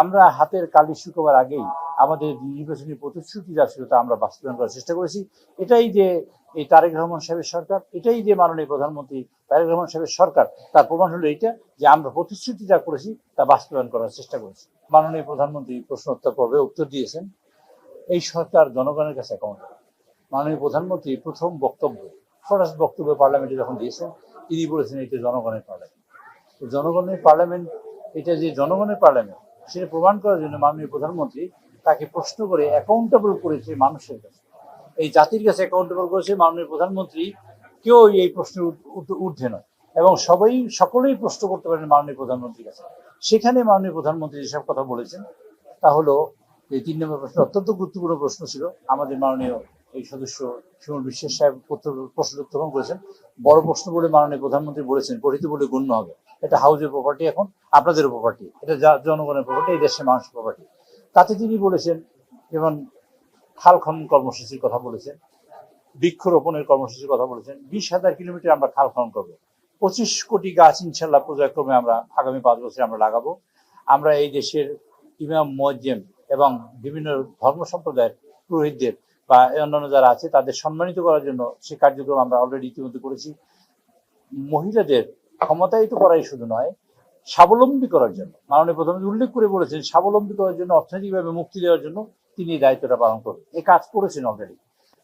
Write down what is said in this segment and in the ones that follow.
আমরা হাতের কালি শুকাবার আগেই আমাদের নির্বাচনী প্রতিশ্রুতি যা ছিল তা আমরা বাস্তবায়ন করার চেষ্টা করেছি। এটাই যে এই তারেক রহমান সাহেবের সরকার, এটাই যে মাননীয় প্রধানমন্ত্রী তারেক রহমান সাহেবের সরকার, তার প্রমাণ হলো এইটা যে আমরা প্রতিশ্রুতি যা করেছি তা বাস্তবায়ন করার চেষ্টা করেছি। মাননীয় প্রধানমন্ত্রী প্রশ্নোত্তর পর্বে উত্তর দিয়েছেন, এই সরকার জনগণের কাছে অ্যাকাউন্টেবল। মাননীয় প্রধানমন্ত্রী প্রথম বক্তব্য, ফার্স্ট বক্তব্য পার্লামেন্টে যখন দিয়েছেন, তিনি বলেছেন এটা জনগণের পার্লামেন্ট। জনগণের পার্লামেন্ট, এটা যে জনগণের পার্লামেন্ট সেটা প্রমাণ করার জন্য মাননীয় প্রধানমন্ত্রী তাকে প্রশ্ন করে অ্যাকাউন্টেবল করেছে মানুষের কাছে, এই জাতির কাছে অ্যাকাউন্টেবল করেছে মাননীয় প্রধানমন্ত্রী। কেউ এই প্রশ্নের ঊর্ধ্বে নয় এবং সকলেই প্রশ্ন করতে পারেন মাননীয় প্রধানমন্ত্রীর কাছে। সেখানে মাননীয় প্রধানমন্ত্রী যেসব কথা বলেছেন তা হলো, এই 3 নম্বর প্রশ্ন অত্যন্ত গুরুত্বপূর্ণ প্রশ্ন ছিল। আমাদের মাননীয় এই সদস্য শিমুল বিশ্বাস সাহেব প্রশ্ন উত্থাপন করেছেন। বড় প্রশ্ন বলে মাননীয় প্রধানমন্ত্রী বলেছেন পঠিত বলে গণ্য হবে। এটা হাউজের প্রপার্টি, এখন আপনাদের প্রপার্টি, এটা জনগণের প্রপার্টি, এই দেশের মানুষের প্রপার্টি। তাতে তিনি বলেছেন যেমন খাল খনন কর্মসূচির কথা বলেছেন, বৃক্ষরোপণের কর্মসূচির কথা বলেছেন। 20,000 কিলোমিটার আমরা খাল খনন করবো, 25 কোটি গাছ ইনশাল্লাহ পর্যায়ক্রমে আমরা আগামী 5 বছরে আমরা লাগাবো। আমরা এই দেশের ইমাম মুয়াজ্জিম এবং বিভিন্ন ধর্ম সম্প্রদায়ের পুরোহিতদের বা অন্যান্য যারা আছে তাদের সম্মানিত করার জন্য সে কার্যক্রম আমরা অলরেডি ইতিমধ্যে করেছি। মহিলাদের ক্ষমতায়িত করাই শুধু নয়, স্বাবলম্বী করার জন্য মাননীয় প্রধানমন্ত্রী উল্লেখ করে বলেছেন, স্বাবলম্বী করার জন্য, অর্থনৈতিকভাবে মুক্তি দেওয়ার জন্য তিনি এই দায়িত্বটা পালন করবেন। এই কাজ করেছেন অলরেডি।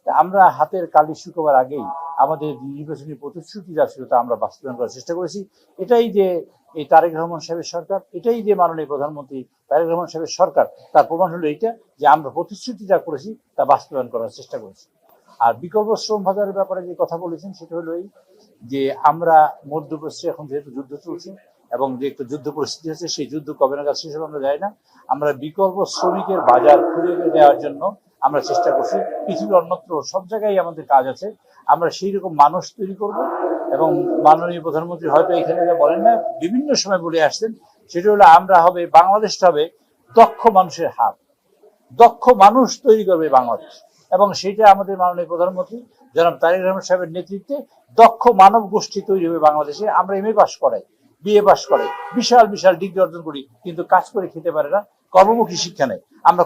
আমরা হাতের কালি শুকাবার আগেই আমাদের নির্বাচনী প্রতিশ্রুতি যা ছিল তা আমরা বাস্তবায়ন করার চেষ্টা করেছি। এটাই যে এই তারেক রহমান সাহেবের সরকার, এটাই যে মাননীয় প্রধানমন্ত্রী তারেক রহমান সাহেবের সরকার, তার প্রমাণ হলো এইটা যে আমরা প্রতিশ্রুতি যা করেছি তা বাস্তবায়ন করার চেষ্টা করেছি। আর বিকল্প শ্রম বাজারের ব্যাপারে যে কথা বলেছেন সেটা হলো এই যে আমরা মধ্যপ্রাচ্যে এখন যেহেতু যুদ্ধ চলছে এবং যে একটা যুদ্ধ পরিস্থিতি হচ্ছে, সেই যুদ্ধ কবে নাগাদ শেষ হবে আমরা জানি না। আমরা বিকল্প শ্রমিকের বাজার খুলে দেওয়ার জন্য আমরা চেষ্টা করছি। পৃথিবীর অন্যত্র সব জায়গায় আমাদের কাজ আছে, আমরা সেই রকম মানুষ তৈরি করব। এবং মাননীয় প্রধানমন্ত্রী হয়তো এখানে যা বলেন না, বিভিন্ন সময় বলে আসছেন, সেটা হলো আমরা হবে, বাংলাদেশটা হবে দক্ষ মানুষের হাব, দক্ষ মানুষ তৈরি করবে বাংলাদেশ। এবং সেটা আমাদের মাননীয় প্রধানমন্ত্রী জনাব তারেক রহমান সাহেবের নেতৃত্বে দক্ষ মানব গোষ্ঠী তৈরি হবে বাংলাদেশে। আমরা MA পাস করাই, BA পাস করাই, বিশাল বিশাল ডিগ্রি অর্জন করি, কিন্তু কাজ করে খেতে পারে না, কর্মমুখী শিক্ষা নেই। আমরা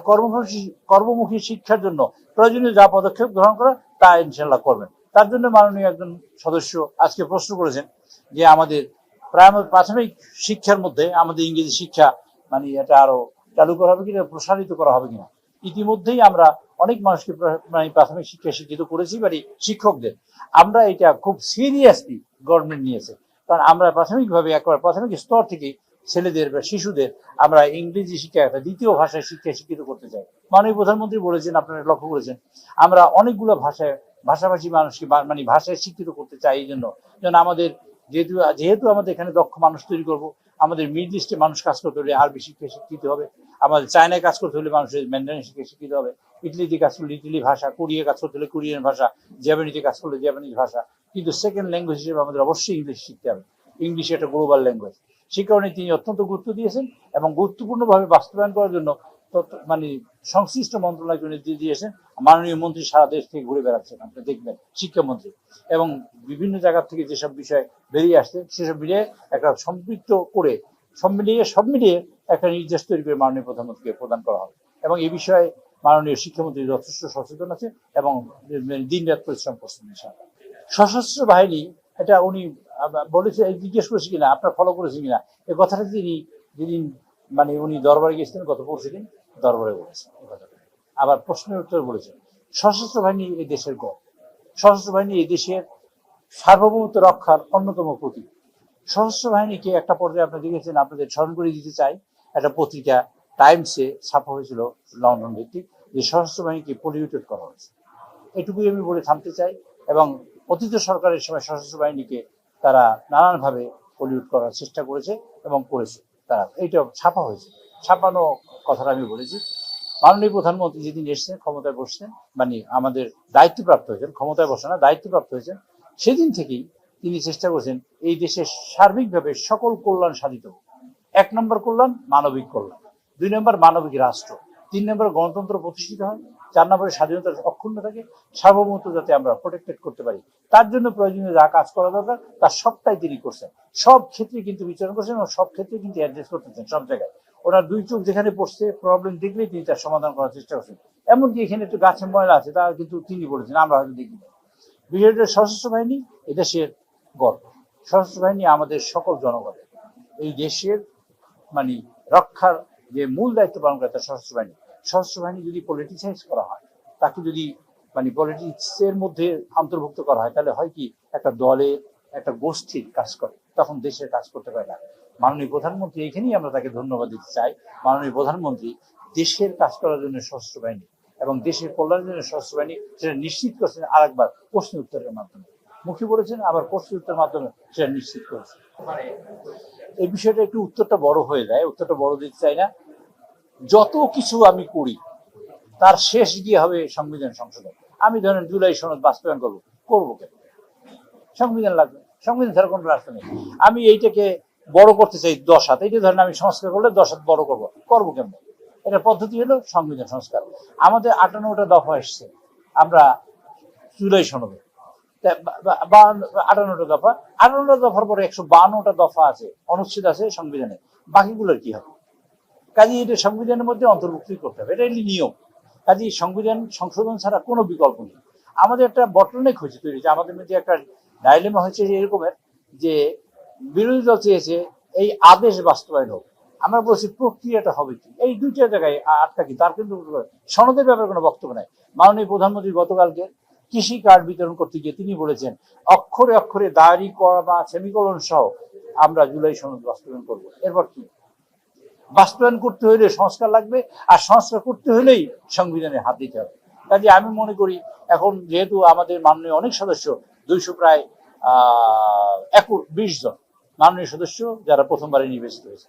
কর্মমুখী শিক্ষার জন্য প্রয়োজনীয় যা পদক্ষেপ গ্রহণ করা তা ইনশাল্লাহ করবেন। তার জন্য মাননীয় একজন সদস্য আজকে প্রশ্ন করেছেন যে আমাদের প্রাথমিক শিক্ষার মধ্যে আমাদের ইংরেজি শিক্ষা মানে এটা আরো চালু করা হবে কিনা, প্রসারিত করা হবে কিনা। ইতিমধ্যেই আমরা অনেক মানুষকে প্রাথমিক শিক্ষা শিক্ষিত করেছি, মানে শিক্ষকদের। আমরা এটা খুব সিরিয়াসলি গভর্নমেন্ট নিয়েছে, কারণ আমরা প্রাথমিকভাবে একবার প্রাথমিক স্তর থেকে ছেলেদের বা শিশুদের আমরা ইংরেজি শিক্ষা একটা দ্বিতীয় ভাষায় শিক্ষা শিক্ষিত করতে চাই। মাননীয় প্রধানমন্ত্রী বলেছেন, আপনারা লক্ষ্য করেছেন, আমরা অনেকগুলো ভাষাভাষী মানুষকে মানে ভাষায় শিক্ষিত করতে চাই। এই জন্য আমাদের যেহেতু আমাদের এখানে দক্ষ মানুষ তৈরি করব, আমাদের মিডল ইস্টে মানুষ কাজ করতে হলে আরবি শিক্ষা শিক্ষিত হবে, আমাদের চায়নায় কাজ করতে হলে মানুষের ম্যান্ডারিন শিক্ষা শিক্ষিত হবে, ইটালিতে কাজ করলে ইটালি ভাষা, কোরিয়া কাজ করতে হলে কোরিয়ান ভাষা, জাপানিতে কাজ করলে জাপানিজ ভাষা। কিন্তু সেকেন্ড ল্যাঙ্গুয়েজ হিসেবে আমাদের অবশ্যই ইংলিশ শিখতে হবে। ইংলিশ একটা গ্লোবাল ল্যাঙ্গুয়েজ। সেই কারণে তিনি অত্যন্ত গুরুত্ব দিয়েছেন এবং গুরুত্বপূর্ণভাবে বাস্তবায়ন করার জন্য মানে সংশ্লিষ্ট মন্ত্রণালয়কে নির্দেশ দিয়েছেন। মাননীয় মন্ত্রী সারা দেশ থেকে ঘুরে বেড়াচ্ছেন, আপনি দেখবেন, শিক্ষামন্ত্রী, এবং বিভিন্ন জায়গা থেকে যেসব বিষয় বেরিয়ে আসছে সেসব মিলিয়ে একটা সম্পৃক্ত করে সব মিলিয়ে একটা নির্দেশ তৈরি করে মাননীয় প্রধানমন্ত্রীকে প্রদান করা হবে। এবং এই বিষয়ে মাননীয় শিক্ষামন্ত্রী যথেষ্ট সচেতন আছে এবং দিন রাত পরিশ্রম করছেন। সশস্ত্র বাহিনী, এটা উনি বলেছে, জিজ্ঞেস করেছে কিনা, আপনার ফলো করেছেন কিনা এই কথাটা, তিনি যেদিন মানে উনি দরবারে গেছিলেন গত পরশু দিন, দরবারে বলেছেন এই কথাটা। আবার প্রশ্নের উত্তর বলেছেন, সশস্ত্র বাহিনী এই দেশের গড়, সশস্ত্র বাহিনী এই দেশের সার্বভৌমত্ব রক্ষার অন্যতম প্রতীক। সশস্ত্র বাহিনীকে একটা পর্যায়ে আপনি দেখেছেন, আপনাদের স্মরণ করে দিতে চাই, একটা পত্রিকা টাইমসে ছাপা হয়েছিল লন্ডন ভিত্তিক, যে সশস্ত্র বাহিনীকে পলিউটেড করা হয়েছে। এটুকুই আমি বলে থামতে চাই। এবং অতীত সরকারের সময় সশস্ত্র বাহিনীকে তারা নানানভাবে পলিউট করার চেষ্টা করেছে এবং করেছে তারা, এইটা ছাপা হয়েছে। ছাপানো কথাটা আমি বলেছি। মাননীয় প্রধানমন্ত্রী যেদিন এসছেন, ক্ষমতায় বসছেন, মানে আমাদের দায়িত্বপ্রাপ্ত হয়েছেন, ক্ষমতায় বসে না দায়িত্বপ্রাপ্ত হয়েছেন, সেদিন থেকেই তিনি চেষ্টা করেছেন এই দেশের সার্বিকভাবে সকল কল্যাণ সাধিত হোক। 1 নম্বর কল্যাণ মানবিক কল্যাণ, 2 নম্বর মানবিক রাষ্ট্র, 3 নম্বর গণতন্ত্র প্রতিষ্ঠিত হয়, 4 নম্বরে স্বাধীনতা অক্ষুণ্ণ থাকে, সার্বভৌমত্ব যাতে আমরা প্রোটেক্টেড করতে পারি, তার জন্য প্রয়োজনীয় যা কাজ করা দরকার তার সবটাই তিনি করছেন। সব ক্ষেত্রে কিন্তু বিচরণ করছেন এবং সব ক্ষেত্রে কিন্তু অ্যাড্রেস করতেছেন সব জায়গায়। ওনার দুই চোখ যেখানে পড়ছে প্রবলেম দেখলেই তিনি তার সমাধান করার চেষ্টা করছেন। এমনকি এখানে একটু গাছে ময়লা আছে তা কিন্তু তিনি বলেছেন, আমরা হয়তো দেখিনি। বিষয়টা সশস্ত্র বাহিনী এদেশের গর্ব। সশস্ত্র বাহিনী আমাদের সকল জনগণের, এই দেশের মানে রক্ষার যে মূল দায়িত্ব পালন করে তার সশস্ত্র বাহিনী। সশস্ত্র বাহিনী যদি পলিটিসাইজ করা হয়, তাকে যদি মানে পলিটিক্সের মধ্যে অন্তর্ভুক্ত করা হয়, তাহলে হয় কি একটা দলের একটা গোষ্ঠীর কাজ করে, তখন দেশের কাজ করতে পারে না। মাননীয় প্রধানমন্ত্রী, এখানেই আমরা তাকে ধন্যবাদ দিতে চাই। মাননীয় প্রধানমন্ত্রী দেশের কাজ করার জন্য সশস্ত্র বাহিনী এবং দেশের কল্যাণের জন্য সশস্ত্র বাহিনী সেটা নিশ্চিত করছেন আরেকবার প্রশ্ন উত্তরের মাধ্যমে। মুখে বলেছেন, আবার প্রশ্ন উত্তরের মাধ্যমে সেটা নিশ্চিত করেছেন। এই বিষয়টা একটু উত্তরটা বড় হয়ে যায়, উত্তরটা বড় দিতে চাই না। যত কিছু আমি করি তার শেষ গিয়ে হবে সংবিধান সংশোধন। আমি ধরেন জুলাই সনদ বাস্তবায়ন করবো কেন? সংবিধান লাগবে, সংবিধান ছাড়া কোনো রাস্তা নেই। আমি এইটাকে বড় করতে চাই 10 হাত, এইটা ধরেন আমি সংস্কার করলে 10 হাত বড় করবো কেন? এটা পদ্ধতি হলো সংবিধান সংস্কার। আমাদের 58টা দফা এসছে আমরা জুলাই সনদে, 58টা দফা, 58টা দফার পরে 152টা দফা আছে, অনুচ্ছেদ আছে সংবিধানে, বাকিগুলোর কি হবে? কাজে এটা সংবিধানের মধ্যে অন্তর্ভুক্ত করতে হবে, এটা নিয়ম। কাজে সংবিধান সংশোধন ছাড়া কোনো বিকল্প নেই। আমাদের একটা বটলনেক হয়েছে তৈরি, যে আমাদের মধ্যে একটা ডাইলেমা হয়েছে যে এরকমের, যে বিরোধী দল চেয়েছে এই আদেশ বাস্তবায়ন হোক, আমরা বলছি প্রক্রিয়াটা হবে কি? এই দুইটা জায়গায় আটকা কি, তার কিন্তু সনদের ব্যাপারে কোনো বক্তব্য নাই। মাননীয় প্রধানমন্ত্রী গতকালকে কৃষি কার্ড বিতরণ করতে গিয়ে তিনি বলেছেন অক্ষরে অক্ষরে দাঁড়ি করা বা সেমিকোলন সহ আমরা জুলাই সনদ বাস্তবায়ন করবো। এরপর কি? বাস্তবায়ন করতে হলে সংস্কার লাগবে, আর সংস্কার করতে হলেই সংবিধানে হাত দিতে হবে। কাজে আমি মনে করি এখন যেহেতু আমাদের মাননীয় অনেক সদস্য 200 প্রায় 20 জন মাননীয় সদস্য যারা প্রথমবারে নির্বাচিত হয়েছে,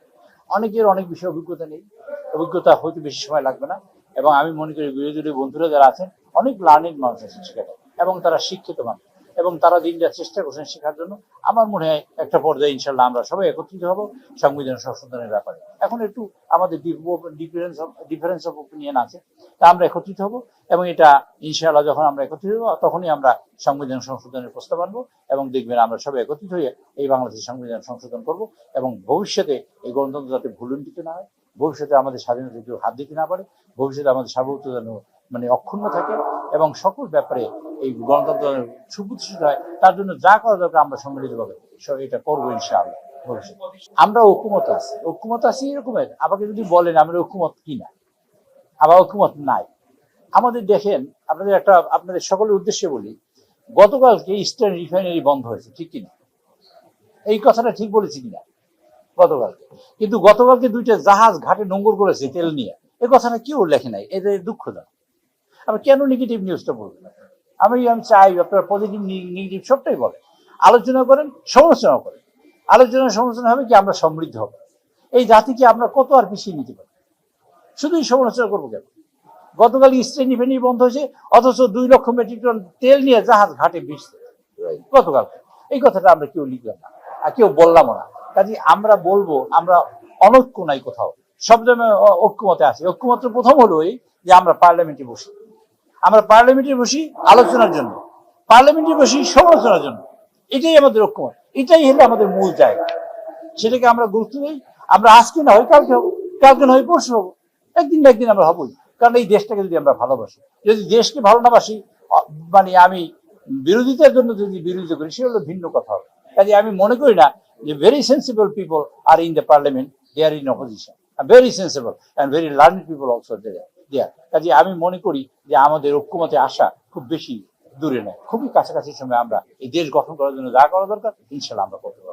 অনেকের অনেক বিষয়ে অভিজ্ঞতা নেই, অভিজ্ঞতা হয়তো বেশি সময় লাগবে না। এবং আমি মনে করি বিরোধী বন্ধুরা যারা আছেন অনেক লার্নিং মানুষ আছেন সেখানে, এবং তারা শিক্ষিত মানুষ, এবং তারা দিন যা চেষ্টা করছেন শেখার জন্য। আমার মনে হয় একটা পর্যায়ে ইনশাল্লাহ আমরা সবাই একত্রিত হব সংবিধান সংশোধনের ব্যাপারে। এখন একটু আমাদের ডিফারেন্স অফ ওপিনিয়ন আছে, তা আমরা একত্রিত হব, এবং এটা ইনশাআল্লাহ যখন আমরা একত্রিত হব তখনই আমরা সংবিধান সংশোধনের প্রস্তাব আনবো, এবং দেখবেন আমরা সবাই একত্রিত হয়ে এই বাংলাদেশের সংবিধান সংশোধন করব। এবং ভবিষ্যতে এই গণতন্ত্র যাতে ভুলুণ্ঠিত না হয়, ভবিষ্যতে আমাদের স্বাধীনতা কেউ হাত দিতে না পারে, ভবিষ্যতে আমাদের সার্বভৌমত্ব যেন মানে অক্ষুণ্ণ থাকে, এবং সকল ব্যাপারে এই গণতন্ত্র সুপ্রতিষ্ঠিত হয়, তার জন্য যা করা দরকার আমরা সম্মিলিতভাবে এটা করবো ইনশাআল্লাহ। আমরা ঐক্যমত আছি এরকমের। আমাকে যদি বলেন আমরা ঐক্যমত কিনা, আবার ঐক্যমত নাই আমাদের। দেখেন, আপনাদের সকলের উদ্দেশ্যে বলি, গতকালকে ইস্টার্ন রিফাইনারি বন্ধ হয়েছে, ঠিক কিনা? এই কথাটা ঠিক বলেছি কিনা? গতকালকে কিন্তু গতকালকে 2টা জাহাজ ঘাটে নোঙর করেছে তেল নিয়ে, এই কথাটা কেউ লেখে নাই। এদের দুঃখজনক। আবার কেন নেগেটিভ নিউজটা বলবেন? আমি চাই আপনারা পজিটিভ নেগেটিভ সবটাই বলেন, আলোচনা করেন, সমালোচনা করেন। সমালোচনা হবে কি, আমরা সমৃদ্ধ হব। এই জাতিকে আমরা কত আর পিছিয়ে নিতে পারি? শুধুই সমালোচনা করবো কেন? গতকাল ইস্টার্ন রিফাইনারি বন্ধ হয়েছে, অথচ 2 লক্ষ মেট্রিক টন তেল নিয়ে জাহাজ ঘাটে ভিজছে গতকাল। এই কথাটা আমরা কেউ লিখলাম না আর কেউ বললামও না। কাজে আমরা বলবো আমরা অনৈক্য নাই কোথাও, সব সময় ঐক্যমতে আছি। ঐক্যমত প্রথম হলো এই যে আমরা পার্লামেন্টে বসি, আলোচনার জন্য, পার্লামেন্টে বসি সমালোচনার জন্য। এটাই আমাদের ঐক্যমত, এটাই হলো আমাদের মূল জায়গা। সেটাকে আমরা গুরুত্ব দিই। আমরা আজকে না হয় কালকে হবো, কালকে না হয় পরশু হবো, একদিন না একদিন আমরা হবোই। কারণ এই দেশটাকে যদি আমরা ভালোবাসি, যদি দেশকে ভালো না বাসি, মানে আমি বিরোধিতার জন্য যদি বিরোধিতা করি, সে হলো ভিন্ন কথা হবে। কাজে আমি মনে করি না যে very sensible people are in the parliament, they are in opposition, very sensible and very learning people also there. কাজে আমি মনে করি যে আমাদের ঐক্যমতে আসা খুব বেশি দূরে নয়, খুবই কাছাকাছি সময় আমরা এই দেশ গঠন করার জন্য যা করা দরকার ইনশাল্লাহ আমরা করতে পারবো।